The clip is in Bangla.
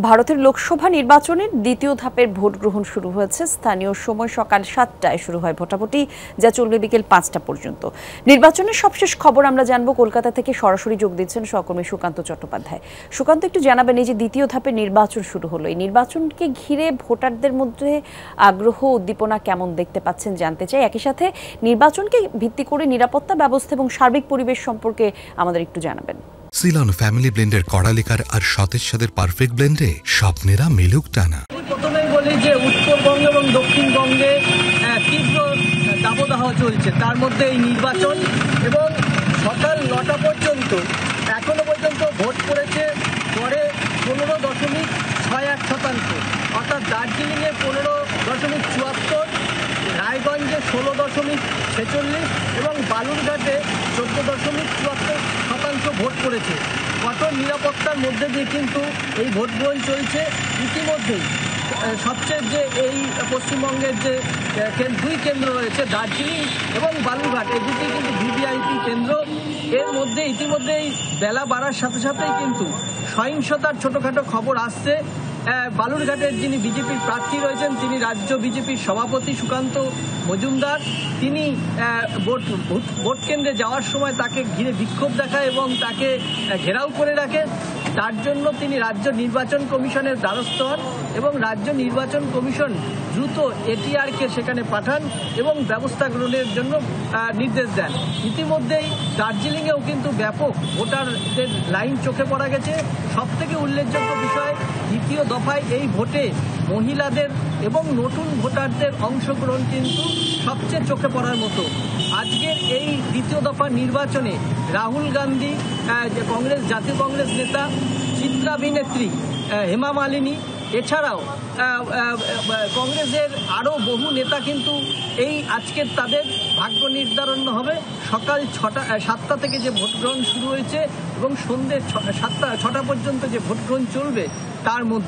ভারতের লোকসভা নির্বাচনের দ্বিতীয় ধাপের ভোট গ্রহণ শুরু হয়েছে। স্থানীয় সময় সকাল 7টায় শুরু হয় ভোটাভুটি, যা চলবে বিকেল 5টা পর্যন্ত। নির্বাচনের সবশেষ খবর আমরা জানবো। কলকাতা থেকে সরাসরি যোগ দিচ্ছেন সহকর্মী সুকান্ত চট্টোপাধ্যায়। সুকান্ত, একটু জানাবেন, এই যে দ্বিতীয় ধাপের নির্বাচন শুরু হলো, এই নির্বাচনকে ঘিরে ভোটারদের মধ্যে আগ্রহ উদ্দীপনা কেমন দেখতে পাচ্ছেন জানতে চাই। একই সাথে নির্বাচনকে ভিত্তি করে নিরাপত্তা ব্যবস্থা এবং সার্বিক পরিবেশ সম্পর্কে আমাদের একটু জানাবেন। সিলন ফ্যামিলি ব্লেন্ডের কড়ালিকার আর সতেজ সাদের পারফেক্ট ব্লেন্ডে স্বপ্নেরা মেলুক টানা। প্রথমেই বলি যে উত্তরবঙ্গ এবং দক্ষিণবঙ্গে তীব্র দাবদাহ চলছে, তার মধ্যে এই নির্বাচন এবং সকাল 9টা পর্যন্ত এখনো পর্যন্ত ভোট পড়েছে গড়ে 15.61%, অর্থাৎ দার্জিলিংয়ে 15.74, রায়গঞ্জে 16.46 এবং বালুরঘাটে 14.74% ভোট পড়েছে। কঠোর নিরাপত্তার মধ্যে দিয়ে কিন্তু এই ভোট গ্রহণ চলছে। ইতিমধ্যেই সবচেয়ে যে এই পশ্চিমবঙ্গের যে দুই কেন্দ্র রয়েছে, দার্জিলিং এবং বালুরঘাট, এই দুটি কিন্তু ভিভিআইপি কেন্দ্র। এর মধ্যে ইতিমধ্যেই বেলা বাড়ার সাথে সাথেই কিন্তু সহিংসতার ছোটখাটো খবর আসছে। বালুরঘাটের যিনি বিজেপির প্রার্থী রয়েছেন, তিনি রাজ্য বিজেপির সভাপতি সুকান্ত মজুমদার, তিনি ভোট কেন্দ্রে যাওয়ার সময় তাকে ঘিরে বিক্ষোভ দেখায় এবং তাকে ঘেরাও করে রাখে। তার জন্য তিনি রাজ্য নির্বাচন কমিশনের দ্বারস্থ হন এবং রাজ্য নির্বাচন কমিশন দ্রুত এটিআরকে সেখানে পাঠান এবং ব্যবস্থা গ্রহণের জন্য নির্দেশ দেন। ইতিমধ্যেই দার্জিলিংয়েও কিন্তু ব্যাপক ভোটারদের লাইন চোখে পড়া গেছে। সবথেকে উল্লেখযোগ্য বিষয়, দ্বিতীয় দফায় এই ভোটে মহিলাদের এবং নতুন ভোটারদের অংশগ্রহণ কিন্তু সবচেয়ে চোখে পড়ার মতো। আজকের এই দ্বিতীয় দফা নির্বাচনে রাহুল গান্ধী, কংগ্রেস জাতীয় কংগ্রেস নেতা, চিত্রাভিনেত্রী হেমা মালিনী, এছাড়াও কংগ্রেসের আরও বহু নেতা কিন্তু এই আজকের তাদের ভাগ্য নির্ধারণ হবে। সকাল 7টা থেকে যে ভোট গ্রহণ শুরু হয়েছে এবং সন্ধ্যে 6টা পর্যন্ত যে ভোট গ্রহণ চলবে, তার মধ্যে